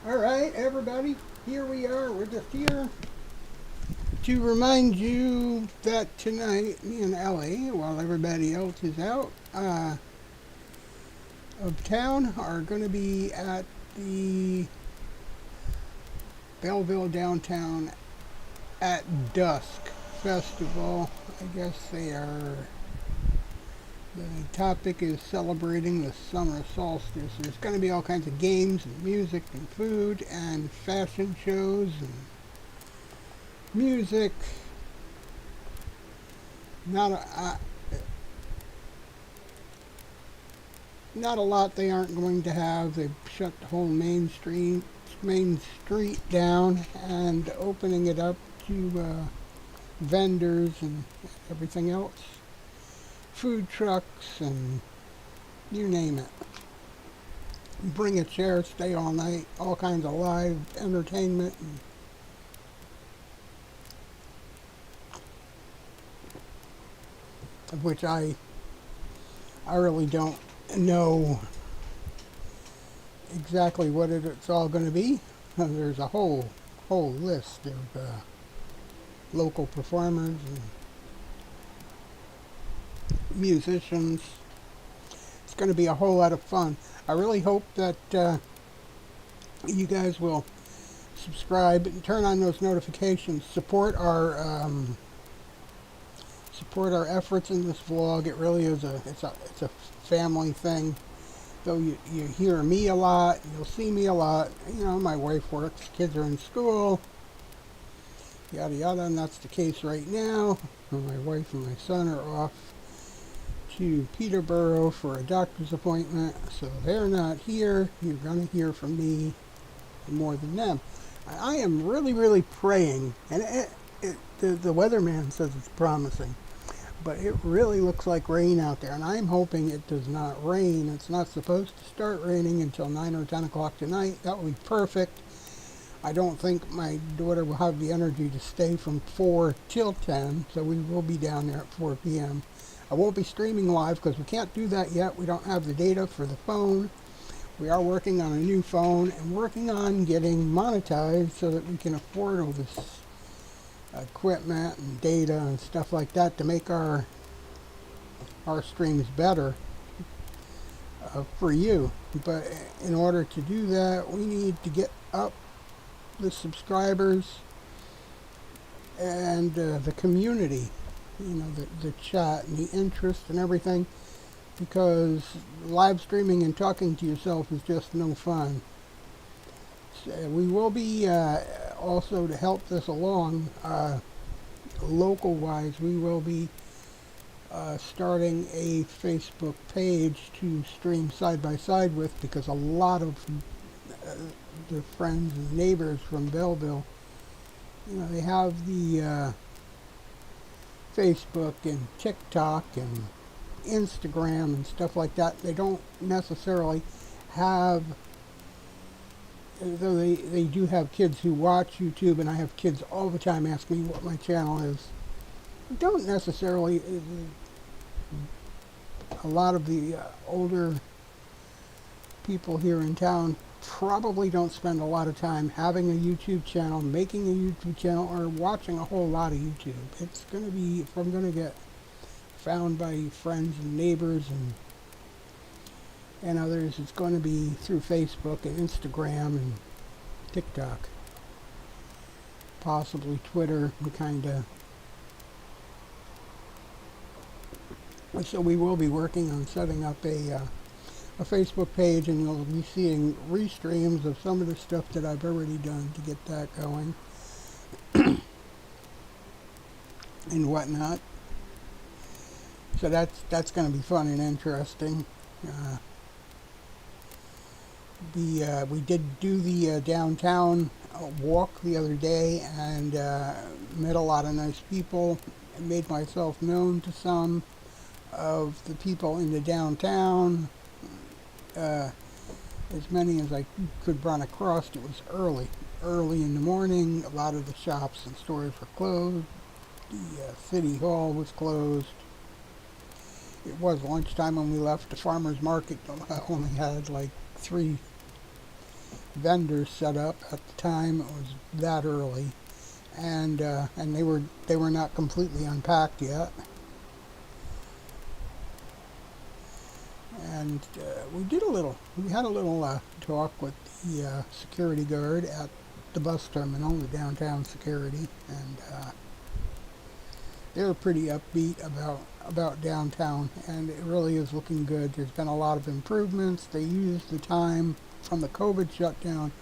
Alright, everybody, here we are. We're just here to remind you that tonight, me and Ellie, while everybody else is out of town, are going to be at the Belleville downtown at Dusk Festival. I guess they are. The topic is celebrating the summer solstice. There's going to be all kinds of games and music and food and fashion shows and music. Not not a lot they aren't going to have. They've shut the whole main street down and opening it up to vendors and everything else. Food trucks and you name it. Bring a chair, stay all night, all kinds of live entertainment. Of which I really don't know exactly what it's all going to be. There's a whole list of local performers and musicians. It's going to be a whole lot of fun. I really hope that you guys will subscribe and turn on those notifications. Support our efforts in this vlog. It really is it's a family thing. Though you hear me a lot, you'll see me a lot. You know, my wife works, kids are in school, yada yada, and that's the case right now. My wife and my son are off to Peterborough for a doctor's appointment, so they're not here. You're going to hear from me more than them. I am really praying, and the weatherman says it's promising, but it really looks like rain out there, and I'm hoping it does not rain. It's not supposed to start raining until 9 or 10 o'clock tonight. That would be perfect. I don't think my daughter will have the energy to stay from 4 till 10, so we will be down there at 4 p.m. I won't be streaming live because we can't do that yet. We don't have the data for the phone. We are working on a new phone and working on getting monetized so that we can afford all this equipment and data and stuff like that to make our streams better for you. But in order to do that, we need to get up the subscribers and the community, you know, the chat and the interest and everything, because live streaming and talking to yourself is just no fun. So we will be also, to help this along, local wise, we will be starting a Facebook page to stream side by side with, because a lot of the friends and neighbors from Belleville, you know, they have the Facebook and TikTok and Instagram and stuff like that. They don't necessarily have, though they do have kids who watch YouTube, and I have kids all the time asking me what my channel is. Don't necessarily, a lot of the older people here in town probably don't spend a lot of time having a YouTube channel, making a YouTube channel, or watching a whole lot of YouTube. It's going to be, if I'm going to get found by friends and neighbors and others, it's going to be through Facebook and Instagram and TikTok, possibly Twitter, and kind of. So we will be working on setting up a Facebook page, and you'll be seeing restreams of some of the stuff that I've already done to get that going and whatnot. So that's going to be fun and interesting. We did do the downtown walk the other day, and met a lot of nice people. I made myself known to some of the people in the downtown. As many as I could run across. It was early in the morning. A lot of the shops and stores were closed. The city hall was closed. It was lunchtime when we left. The farmer's market only had like 3 vendors set up at the time. It was that early, and they were not completely unpacked yet. And we had a little talk with the security guard at the bus terminal, the downtown security, and they were pretty upbeat about downtown, and it really is looking good. There's been a lot of improvements. They used the time from the COVID shutdown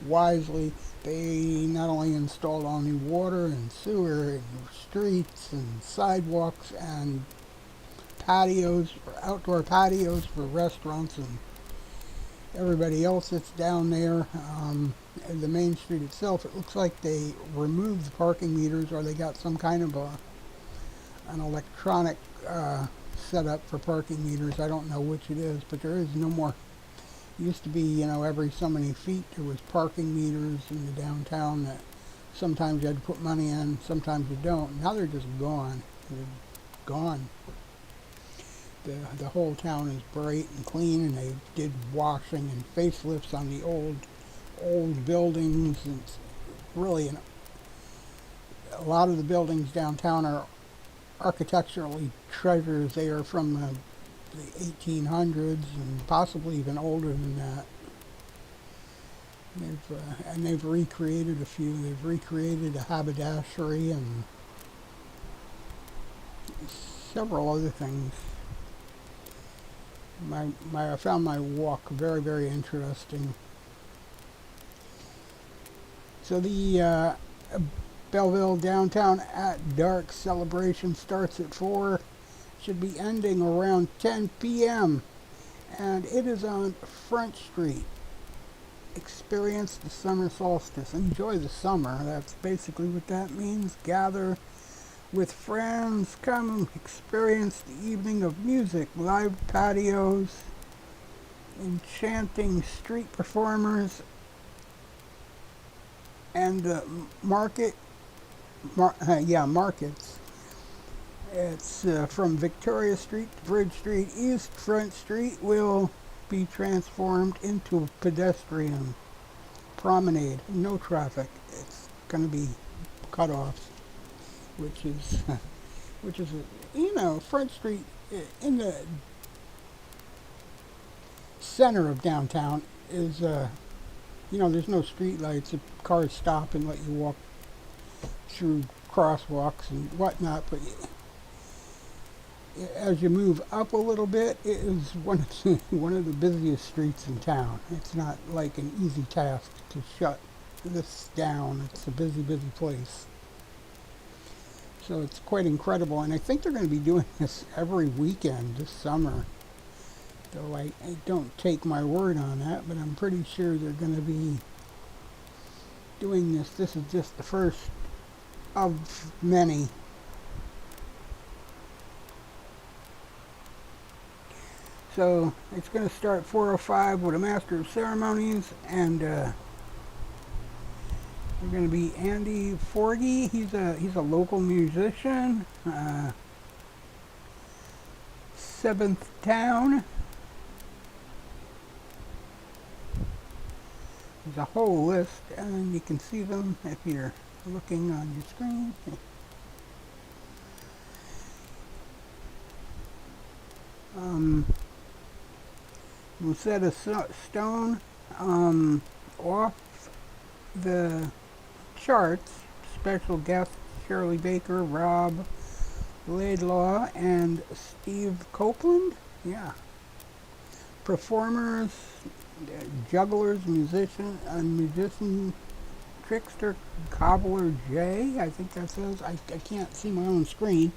wisely. They not only installed all new water and sewer and streets and sidewalks and outdoor patios for restaurants and everybody else that's down there. And the main street itself, it looks like they removed the parking meters, or they got some kind of an electronic setup for parking meters. I don't know which it is, but there is no more. It used to be, every so many feet there was parking meters in the downtown that sometimes you had to put money in, sometimes you don't. Now they're just gone. They're gone. The whole town is bright and clean, and they did washing and facelifts on the old buildings. And it's really a lot of the buildings downtown are architecturally treasures. They are from the 1800s and possibly even older than that. They've recreated a few. They've recreated a haberdashery and several other things. I found my walk very, very interesting. So the Belleville Downtown at Dark celebration starts at 4. Should be ending around 10 p.m. And it is on Front Street. Experience the summer solstice. Enjoy the summer. That's basically what that means. Gather with friends, come experience the evening of music, live patios, enchanting street performers, and markets. It's from Victoria Street to Bridge Street. East Front Street will be transformed into a pedestrian promenade. No traffic. It's going to be cut off. Which is Front Street in the center of downtown is there's no street lights. The cars stop and let you walk through crosswalks and whatnot, but as you move up a little bit, it is one of the busiest streets in town. It's not like an easy task to shut this down. It's a busy place. So it's quite incredible, and I think they're going to be doing this every weekend this summer. Though I don't take my word on that, but I'm pretty sure they're going to be doing this. This is just the first of many. So it's going to start 4:05 with a Master of Ceremonies, and we're going to be Andy Forgy. He's a local musician. Seventh Town. There's a whole list, and you can see them if you're looking on your screen. Rosetta Stone off the charts. Special guests Shirley Baker, Rob Laidlaw, and Steve Copeland. Yeah. Performers, jugglers, musician, trickster, cobbler J. I think that says. I can't see my own screen.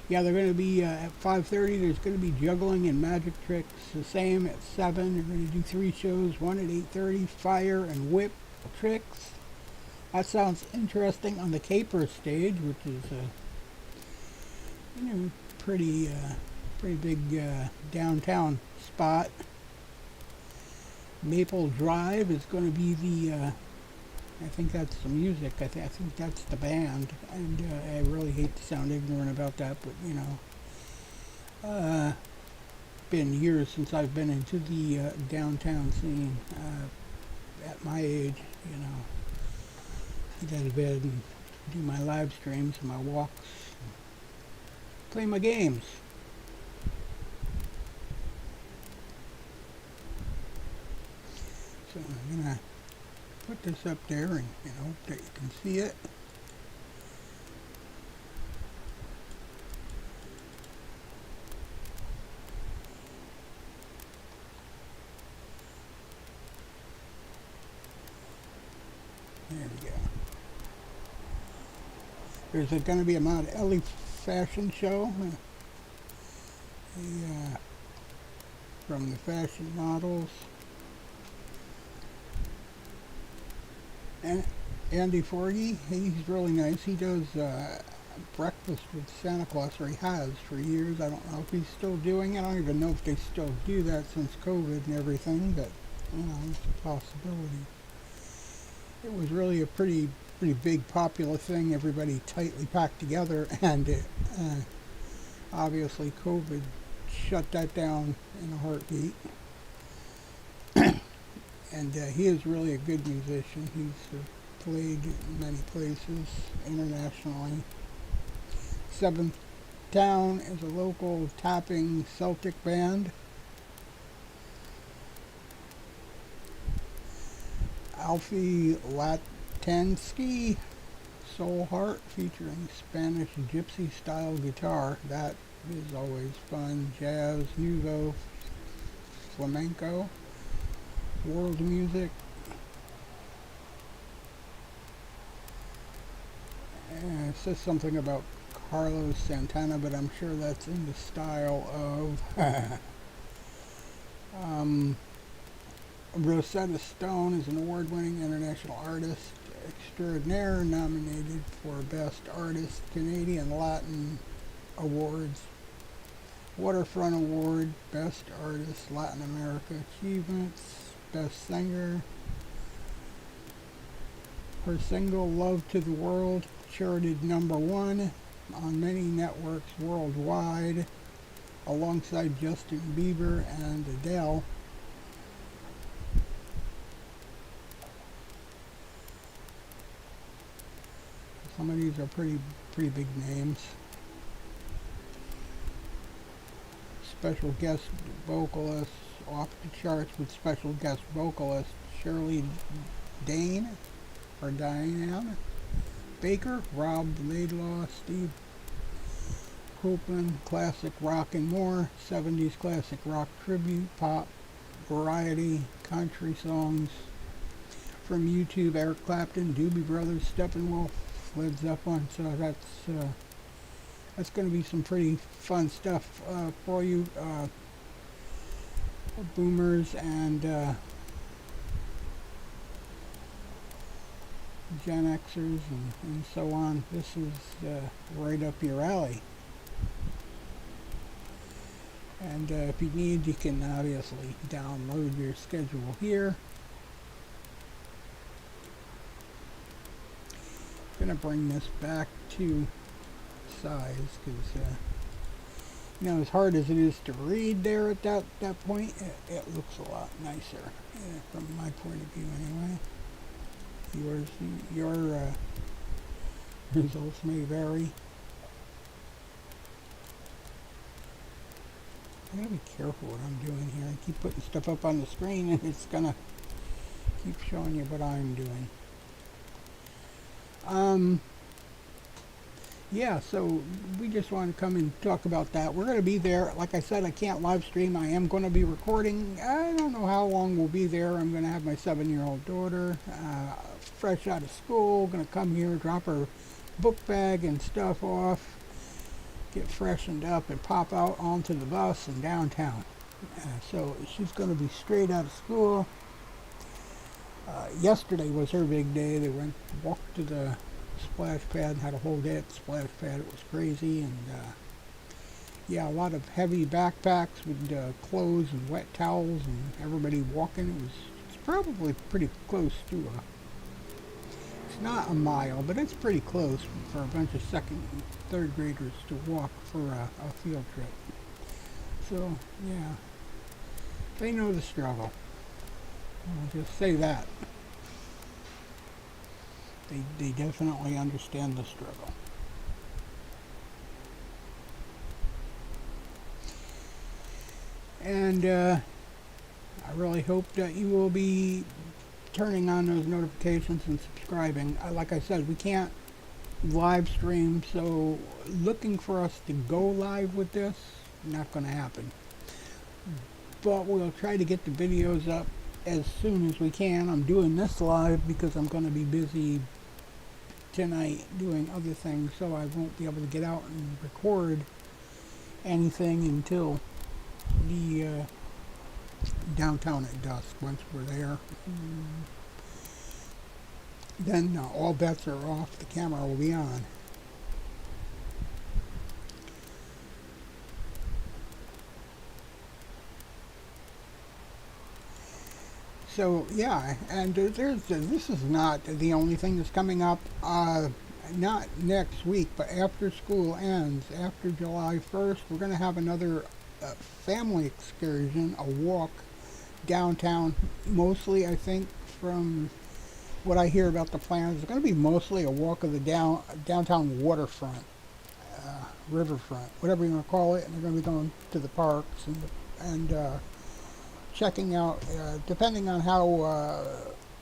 Yeah, they're going to be at 5:30. There's going to be juggling and magic tricks. The same at 7. They're going to do 3 shows. One at 8:30. Fire and whip tricks. That sounds interesting on the Caper stage, which is pretty big downtown spot. Maple Drive is going to be the. I think that's the music. I think that's the band, and I really hate to sound ignorant about that, but been years since I've been into the downtown scene. At my age, you know, get out of bed and do my live streams and my walks, play my games. So I'm gonna put this up there and, you know, that you can see it. There we go. There's going to be a Mount Ellie fashion show. From the fashion models. And Andy Forgy, he's really nice. He does breakfast with Santa Claus, or he has for years. I don't know if he's still doing it. I don't even know if they still do that since COVID and everything, but, you know, it's a possibility. It was really a pretty big popular thing, everybody tightly packed together, and obviously COVID shut that down in a heartbeat. And he is really a good musician. He's played in many places internationally. Seventh Town is a local tapping Celtic band. Alfie Latensky, Soul Heart, featuring Spanish gypsy style guitar. That is always fun. Jazz, nouveau, flamenco, world music. And it says something about Carlos Santana, but I'm sure that's in the style of Rosetta Stone is an award-winning international artist extraordinaire, nominated for Best Artist, Canadian Latin Awards, Waterfront Award, Best Artist, Latin America Achievements, Best Singer. Her single, Love to the World, charted #1 on many networks worldwide, alongside Justin Bieber and Adele. Some of these are pretty big names. Special guest vocalist, off the charts with special guest vocalist Shirley Diane Baker, Rob Laidlaw, Steve Copeland, classic rock and more, 70s classic rock tribute, pop, variety, country songs. From YouTube, Eric Clapton, Doobie Brothers, Steppenwolf, Led Zeppelin. So that's going to be some pretty fun stuff for you boomers and Gen Xers and so on. This is right up your alley. And if you need, you can obviously download your schedule here. I'm going to bring this back to size because, you know, as hard as it is to read there at that point, it looks a lot nicer from my point of view anyway. Your results may vary. I gotta be careful what I'm doing here. I keep putting stuff up on the screen and it's gonna keep showing you what I'm doing. Yeah, so we just want to come and talk about that. We're going to be there. Like I said, I can't live stream. I am going to be recording. I don't know how long we'll be there. I'm going to have my 7-year-old daughter, fresh out of school, going to come here, drop her book bag and stuff off, get freshened up, and pop out onto the bus in downtown. So she's going to be straight out of school. Yesterday was her big day. They walked to the splash pad, had a whole day at the splash pad. It was crazy, and yeah, a lot of heavy backpacks with clothes and wet towels and everybody walking. It's probably pretty close to it's not a mile, but it's pretty close for a bunch of 2nd and 3rd graders to walk for a field trip. So, yeah, they know the struggle. I'll just say that. They definitely understand the struggle. And I really hope that you will be turning on those notifications and subscribing. Like I said, we can't live stream, so looking for us to go live with this, not going to happen. But we'll try to get the videos up as soon as we can. I'm doing this live because I'm going to be busy tonight doing other things, so I won't be able to get out and record anything until the downtown at dusk. Once we're there, then all bets are off. The camera will be on. So yeah, and this is not the only thing that's coming up. Not next week, but after school ends, after July 1st, we're going to have another family excursion, a walk downtown. Mostly, I think, from what I hear about the plans, it's going to be mostly a walk of the downtown waterfront, riverfront, whatever you want to call it. And they're going to be going to the parks and checking out, depending on how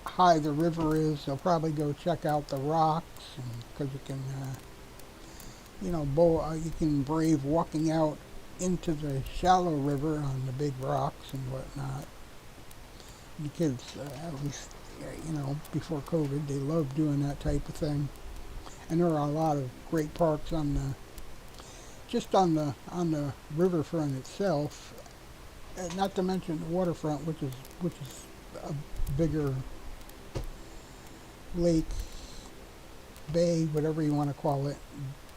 high the river is, they'll probably go check out the rocks, because you can, you can brave walking out into the shallow river on the big rocks and whatnot. The kids, at least, before COVID, they loved doing that type of thing. And there are a lot of great parks on the riverfront itself. Not to mention the waterfront, which is a bigger lake, bay, whatever you want to call it,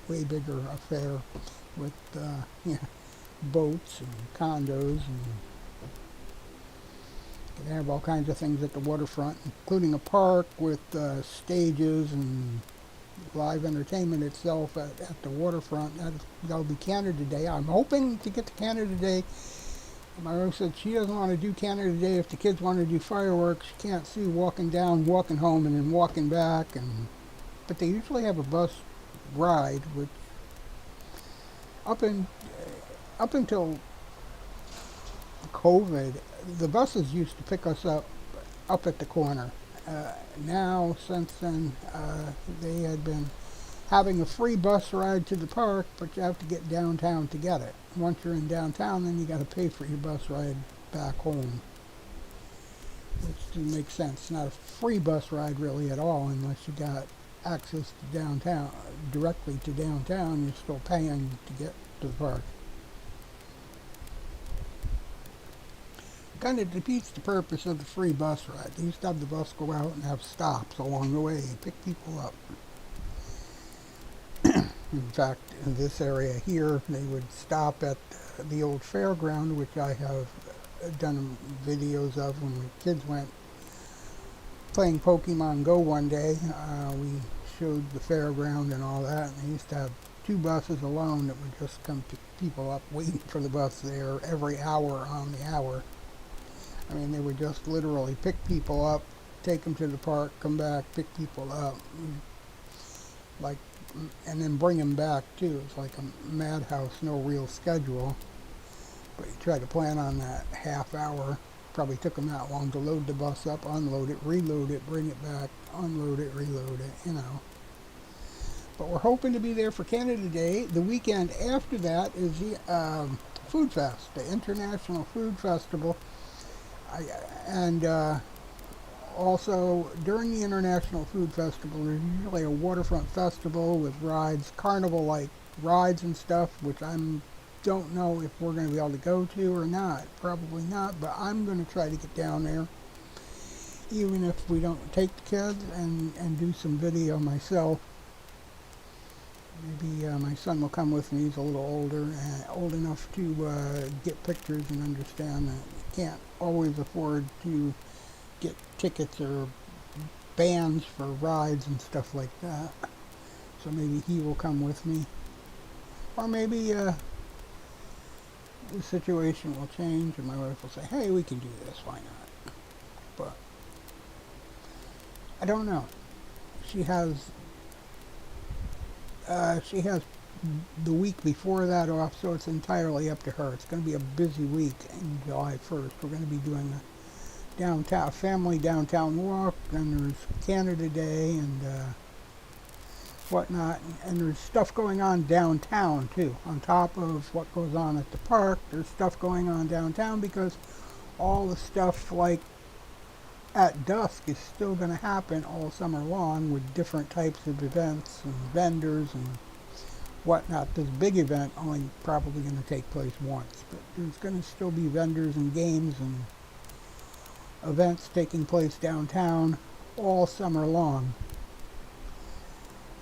way bigger affair with boats and condos, and you can have all kinds of things at the waterfront, including a park with stages and live entertainment itself at the waterfront. That'll be Canada Day. I'm hoping to get to Canada Day. My wife said she doesn't want to do Canada Day if the kids want to do fireworks. She can't see walking down, walking home, and then walking back. But they usually have a bus ride, which up until COVID, the buses used to pick us up at the corner. Now, since then, they had been having a free bus ride to the park, but you have to get downtown to get it. Once you're in downtown, then you got to pay for your bus ride back home, which doesn't make sense. It's not a free bus ride really at all unless you got access to downtown, directly to downtown. You're still paying to get to the park. Kind of defeats the purpose of the free bus ride. They used to have the bus go out and have stops along the way and pick people up. In fact, in this area here, they would stop at the old fairground, which I have done videos of when the kids went playing Pokemon Go one day. We showed the fairground and all that, and they used to have 2 buses alone that would just come pick people up, waiting for the bus there every hour on the hour. I mean, they would just literally pick people up, take them to the park, come back, pick people up, and then bring them back too. It's like a madhouse, no real schedule. But you try to plan on that half hour. Probably took them that long to load the bus up, unload it, reload it, bring it back, unload it, reload it, But we're hoping to be there for Canada Day. The weekend after that is the Food Fest, the International Food Festival. Also, during the International Food Festival, there's usually a waterfront festival with rides, carnival-like rides and stuff, which I don't know if we're going to be able to go to or not. Probably not, but I'm going to try to get down there, even if we don't take the kids, and do some video myself. Maybe my son will come with me. He's a little older, old enough to get pictures and understand that you can't always afford to get tickets or bands for rides and stuff like that. So maybe he will come with me. Or maybe the situation will change and my wife will say, hey, we can do this, why not? But I don't know. She has the week before that off, so it's entirely up to her. It's going to be a busy week in July 1st. We're going to be doing a family downtown walk, and there's Canada Day and whatnot, and there's stuff going on downtown too. On top of what goes on at the park, there's stuff going on downtown because all the stuff like at Dusk is still going to happen all summer long with different types of events and vendors and whatnot. This big event only probably going to take place once, but there's going to still be vendors and games and events taking place downtown all summer long.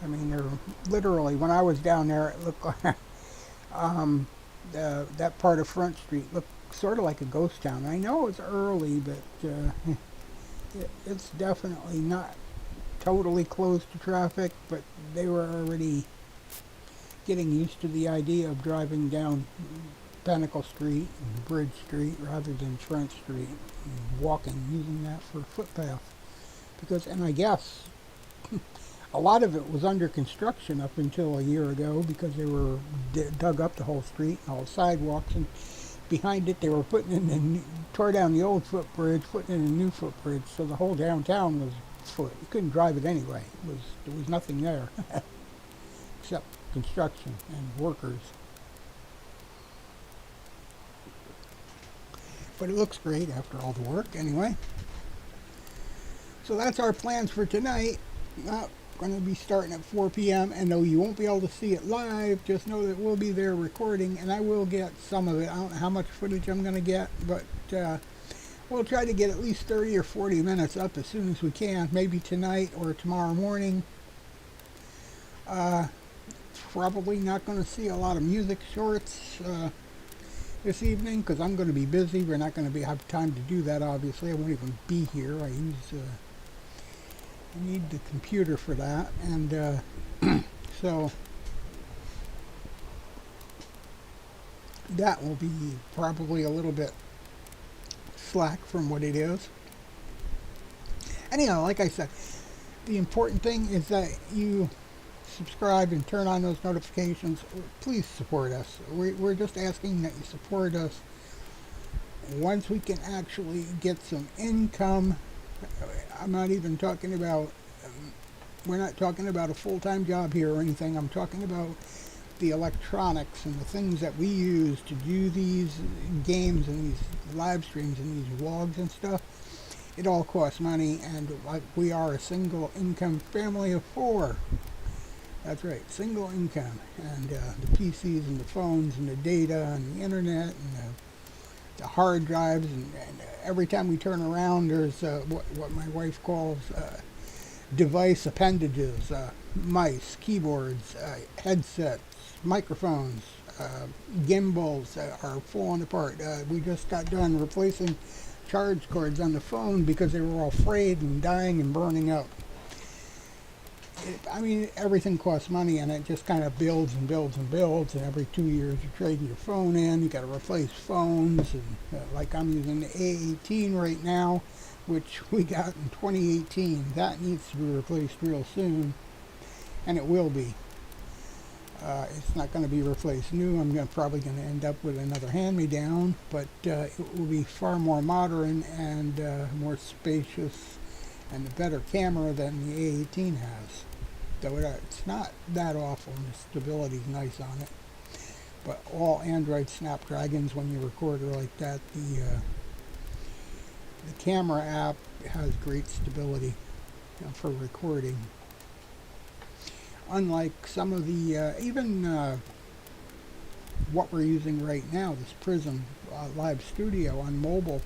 I mean, they're literally, when I was down there, it looked like that part of Front Street looked sort of like a ghost town. I know it's early, but it's definitely not totally closed to traffic, but they were already getting used to the idea of driving down Pinnacle Street and Bridge Street rather than Front Street and walking, using that for a footpath. Because, and I guess a lot of it was under construction up until a year ago because they were dug up the whole street and all the sidewalks, and behind it they were putting in tore down the old footbridge, putting in a new footbridge, so the whole downtown was foot. You couldn't drive it anyway. There was nothing there except construction and workers. But it looks great after all the work anyway. So that's our plans for tonight. Going to be starting at 4 p.m. and though you won't be able to see it live, just know that we'll be there recording, and I will get some of it. I don't know how much footage I'm going to get, but we'll try to get at least 30 or 40 minutes up as soon as we can, maybe tonight or tomorrow morning. Probably not going to see a lot of music shorts this evening because I'm going to be busy. We're not going to have time to do that, obviously. I won't even be here. I need the computer for that, and so that will be probably a little bit slack from what it is. Anyhow, like I said, the important thing is that you subscribe and turn on those notifications. Please support us. We're just asking that you support us. Once we can actually get some income, I'm not even talking about, we're not talking about a full-time job here or anything. I'm talking about the electronics and the things that we use to do these games and these live streams and these vlogs and stuff. It all costs money, and we are a single income family of 4. That's right, single income, and the PCs and the phones and the data and the internet and the hard drives, and every time we turn around there's what my wife calls device appendages, mice, keyboards, headsets, microphones, gimbals are falling apart. We just got done replacing charge cords on the phone because they were all frayed and dying and burning up. I mean, everything costs money, and it just kind of builds and builds and builds, and every 2 years you're trading your phone in. You got to replace phones, and like I'm using the A18 right now, which we got in 2018. That needs to be replaced real soon, and it will be. It's not going to be replaced new. I'm probably going to end up with another hand-me-down, but it will be far more modern and more spacious and a better camera than the A18 has. Though it's not that awful, and the stability's nice on it. But all Android Snapdragons, when you record like that, the camera app has great stability for recording. Unlike some of the, even what we're using right now, this Prism Live Studio on mobile,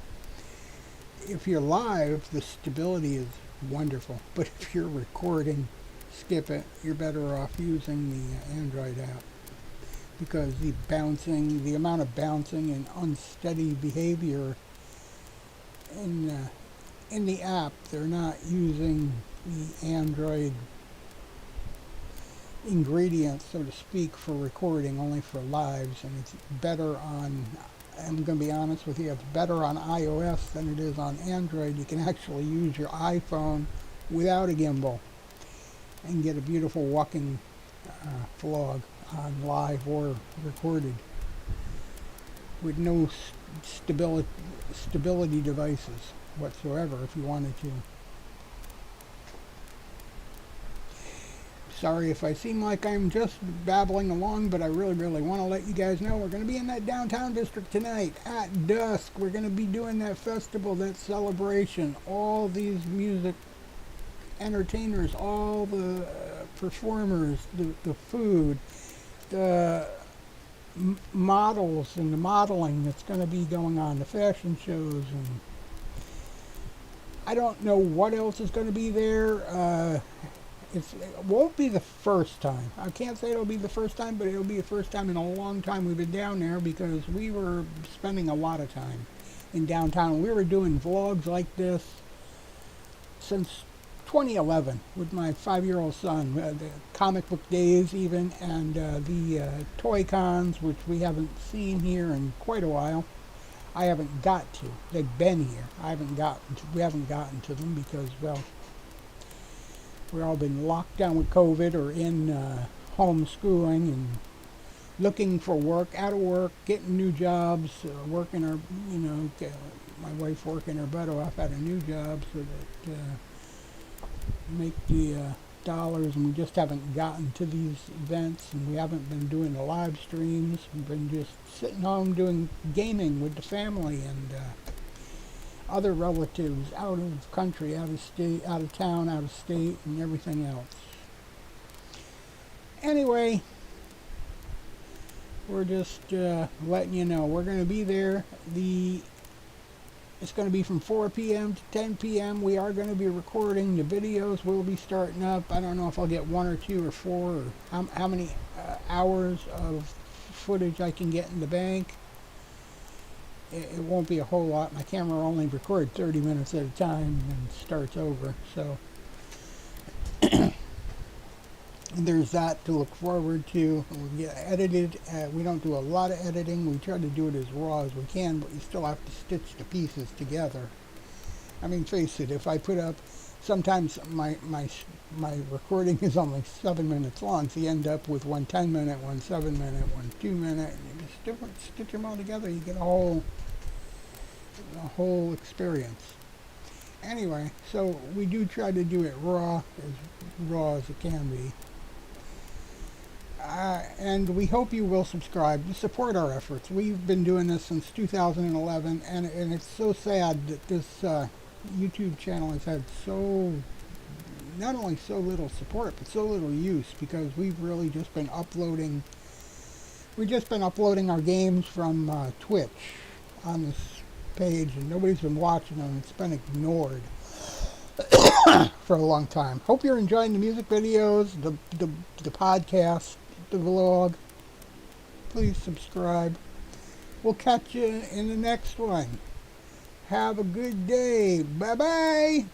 if you're live, the stability is wonderful. But if you're recording, skip it. You're better off using the Android app, because the amount of bouncing and unsteady behavior in the app, they're not using the Android ingredients, so to speak, for recording, only for lives, and it's better on, I'm going to be honest with you, it's better on iOS than it is on Android. You can actually use your iPhone without a gimbal and get a beautiful walking vlog on live or recorded with no stability devices whatsoever if you wanted to. Sorry if I seem like I'm just babbling along, but I really want to let you guys know we're going to be in that downtown district tonight at Dusk. We're going to be doing that festival, that celebration, all these music entertainers, all the performers, the food, the models and the modeling that's going to be going on, the fashion shows, and I don't know what else is going to be there. It won't be the first time. I can't say it'll be the first time, but it'll be the first time in a long time we've been down there, because we were spending a lot of time in downtown. We were doing vlogs like this since 2011 with my 5-year-old son, the comic book days even, and the toy cons, which we haven't seen here in quite a while. I haven't got to. They've been here. We haven't gotten to them because, well, we've all been locked down with COVID or in homeschooling and looking for work, out of work, getting new jobs, working our, my wife working her butt off at a new job so that make the dollars, and we just haven't gotten to these events, and we haven't been doing the live streams. We've been just sitting home doing gaming with the family and other relatives out of country, out of state, out of town, out of state, and everything else. Anyway, we're just letting you know we're going to be there. It's going to be from 4 p.m. to 10 p.m. We are going to be recording. The videos will be starting up. I don't know if I'll get 1 or 2 or 4 or how many hours of footage I can get in the bank. It won't be a whole lot. My camera only records 30 minutes at a time and starts over. So there's that to look forward to. We'll get edited. We don't do a lot of editing. We try to do it as raw as we can, but you still have to stitch the pieces together. I mean, face it, if I put up, sometimes my recording is only 7 minutes long, so you end up with one 10-minute, one 7-minute, one 2-minute, and you just stitch them all together, you get a whole experience. Anyway, so we do try to do it raw as it can be. And we hope you will subscribe to support our efforts. We've been doing this since 2011, and it's so sad that this YouTube channel has had not only so little support, but so little use, because we've really just been uploading our games from Twitch on this page, and nobody's been watching them. It's been ignored for a long time. Hope you're enjoying the music videos, the podcast, the vlog. Please subscribe. We'll catch you in the next one. Have a good day. Bye-bye.